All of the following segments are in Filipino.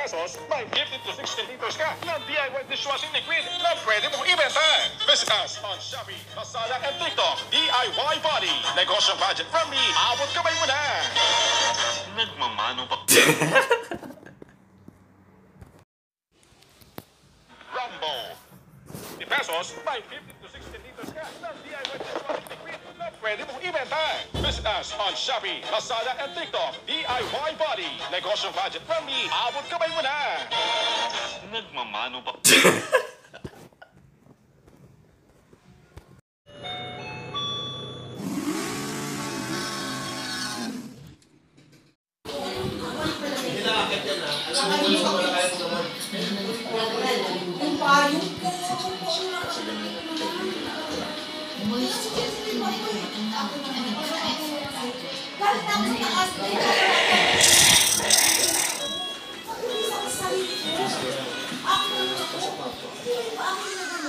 pesos, may 50 to 60 liters ka ng DIY dishwashing liquid na pwede mong ibenta. Visit us on Shopee, Lazada, and TikTok. DIY Body. Negosyong budget from me. Abot kamay mo na. Nagmamano pa. Rumbo. 50 pesos, may 50 to 60 liters ka ng DIY dishwashing liquid na pwede mong ibenta. Visit us on Shopee, Lazada, and TikTok. DIY Body. Negosyong budget from me. Abot kamay mo na. Nagmamano pa.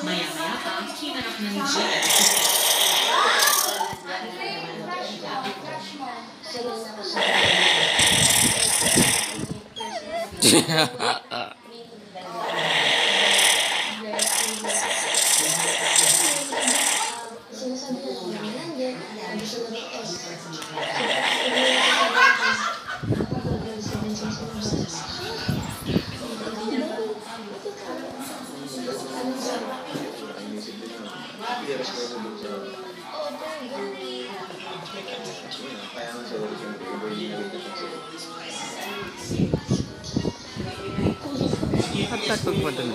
Maya-maya pa, hinanap ng jeep. Takot mo dun.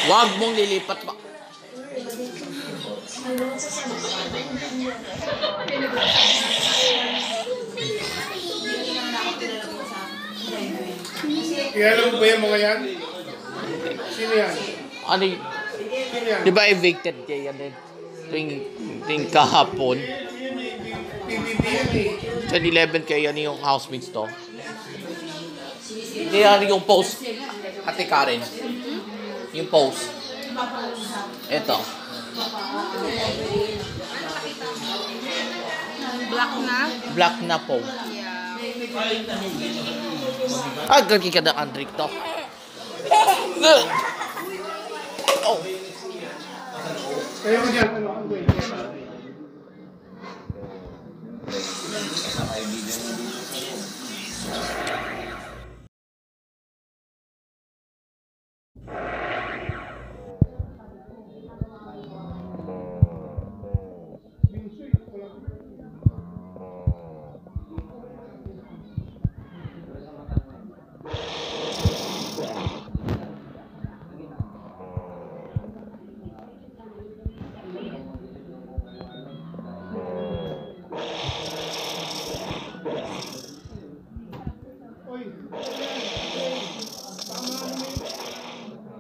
Wag mong lilipat pa. Alam mo ba yung mga yan? Sino yan? Ano y- Di ba evicted kayo yan? Tuwing kahapon. Sa 11 kayo yan yung housemates to. Hindi yan yung post. Ate Karen. Yung post. Ito. Black na? Black na po. Ah, gagi ka na Andrik to. Oh. Kaya mo dyan, ano, ang gawin?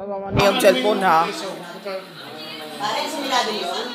Mamamani yung cellphone ha. Parang similado yun?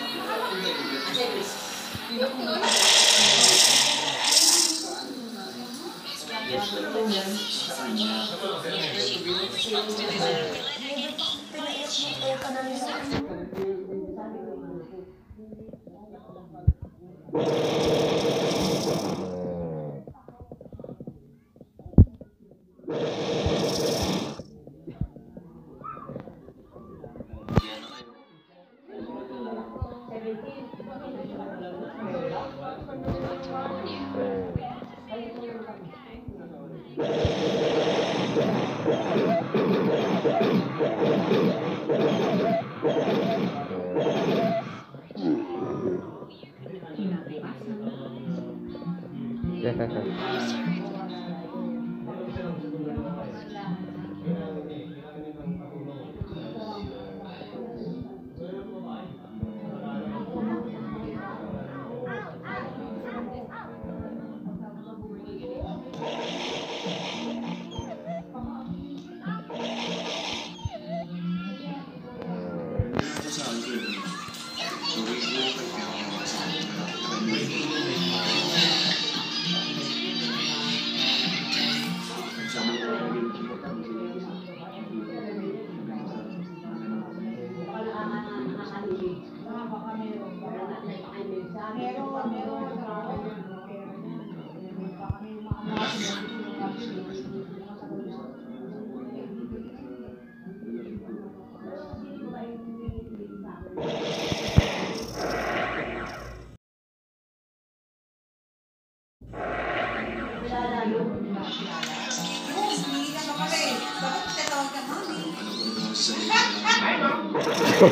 Sa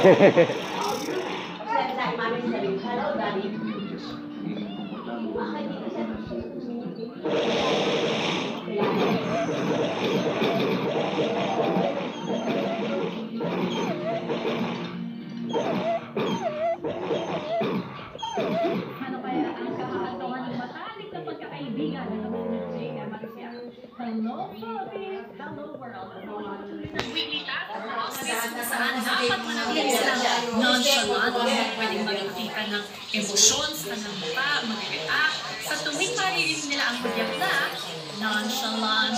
mami sabi, hello, daddy. Ano kaya ang kakatawa ng matalik na pagkakaibigan ng kapatid Jake at Marcia? Hello, Philippines! Hello, world! Weekly task kung saan dapat manatili silang nonchalant o pwedeng magkita ng emosyon sa kanyang mukha, mag-react sa tuwing maririnig nila ang biyak na nonchalant.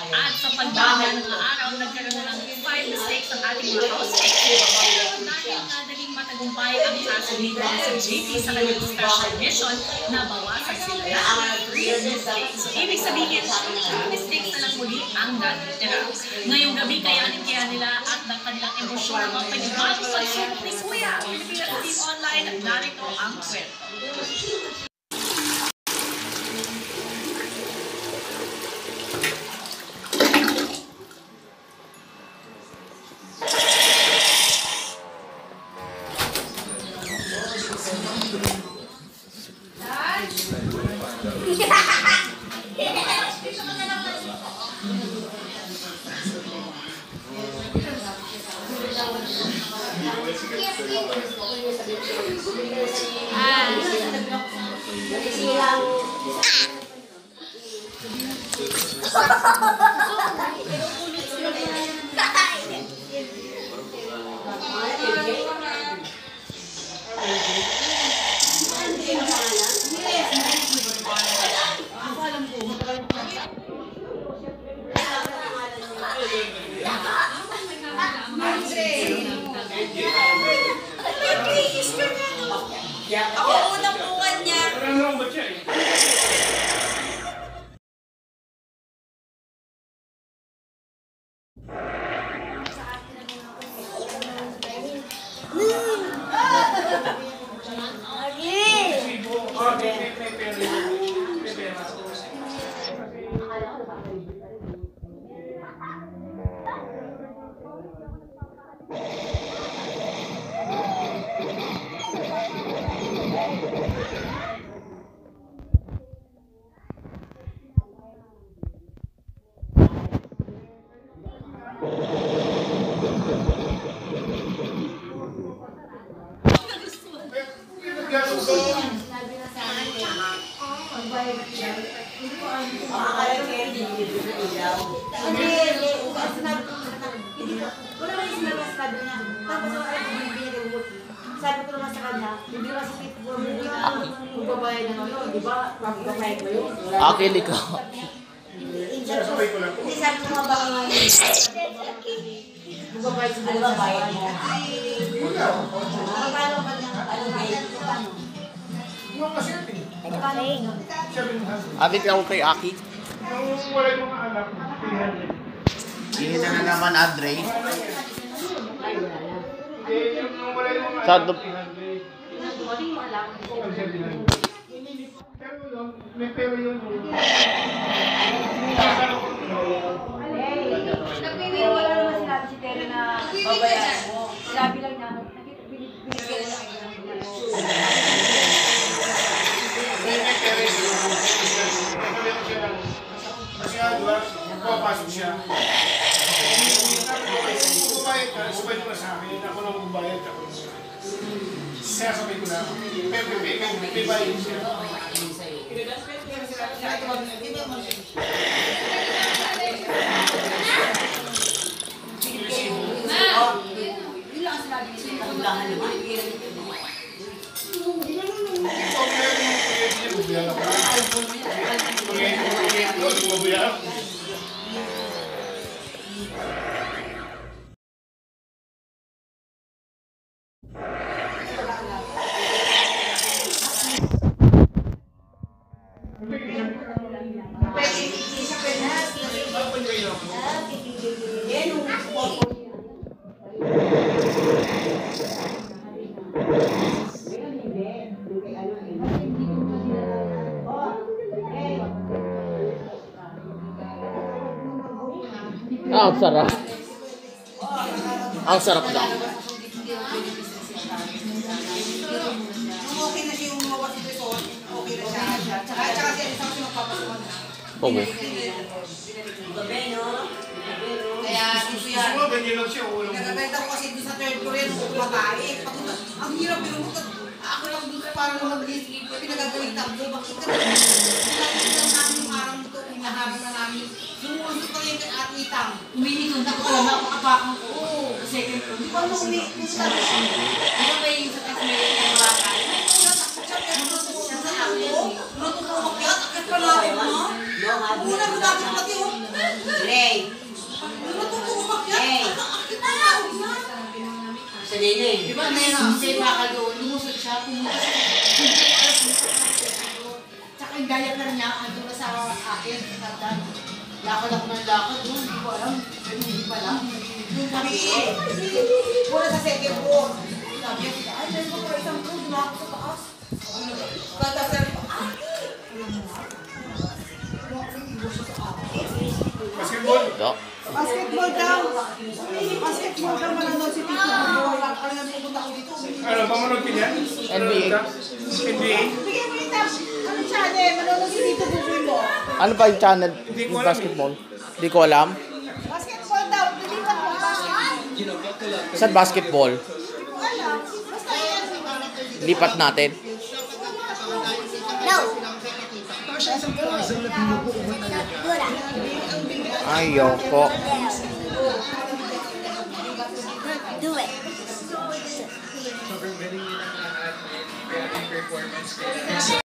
At sa pagdami ng mga araw, nagkaroon na ng 5 mistakes ang ating mga housemates. Pero dahil nadaling matagumpay ang task leader na si JP sa kanyang special mission, nabawasan sila ng 3 mistakes. So, ibig sabihin, 2 mistakes na lang muli ang natitira. Ngayong gabi, kayanin kaya nila at ng kanilang emosyon ang mga panibagong pagsubok ni Kuya. Pilipinas TV Online, narito ang kwento. Sabi ko naman sa kanya, hindi naman sa tito ko, magbabayad na yun, di ba? Magbabayad mo yun. Akin ikaw. Hindi sabi ko nga baka nga yun. Magbabayad sa magbabayad mo. Magkano ba niya? Ano ba yan? Yung kasi yun eh. Abit ako kay Aki. Yung wala yung mga anak, 300. Hihina na naman, Andre. Eh, yung wala yung mga Sa anak, dup- 300. Pero yun, may pera yun. Nagpipiliwala naman sinabi si Tere na babayaran mo. Sabi lang niya, binigyan lang niya. May pera yun. Nagkali ko siya lang. Kasi nga, diba, papasok siya. Bubayad ka, sabay ko na sa akin. Ako lang bubayad, ako lang sa akin. Sinasabay ko na. May bayad siya. Yun lang ang sinabi niya sa undangan naman. Ah, ang sarap. Ang sarap daw. Okay na siya yung lumabas ng resort, okay na siya. Tsaka siya, isang siya magpapasukan. Oo. Kaya dito yan. Siguro ganyan lang siya. Walang Nagaganda ko kasi doon sa third floor yan, matay. Ang hirap yung ako lang doon sa parang mag-list. Pinagagawin takbo. Bakit ka naman? Pinagagawin lang namin yung araw nito. Hinaharap na namin. Sumulusot pa rin kay Ate Itang. Uminikot ako talaga, ako kapakan ko. Second floor. Di ba nung umiikot sa Di ba may sa taas may bakal? akit pa namin mo. Una mo dapat pati yung Lay. Luto umakyat. Akit pa namin na. Sa Lele. Di ba may say bakal doon? Lumusot siya, pumunta siya. Tsaka yung diaper niya, ando na sa akin. Lakad ako ng lakad doon. Hindi ko alam. Hindi pa lang. Yung kami Muna sa second floor. Sabi niya, ay, meron ko pa isang floor. Duma ako sa taas. Kata sa basketball. Do. basketball daw. Basketball daw manonood si Tito. Ano na pupunta ko dito? Ano, pamanood ka niyan? NBA. NBA? Bigyan mo yung tab. Ano channel? Manonood si Tito Buboy mo. Ano pa yung channel ng basketball? Hindi ko alam. Basketball daw. Dilipat mo ang basketball. Saan basketball? Hindi ko alam. Basta yan. Lipat natin. Ayoko. Do it.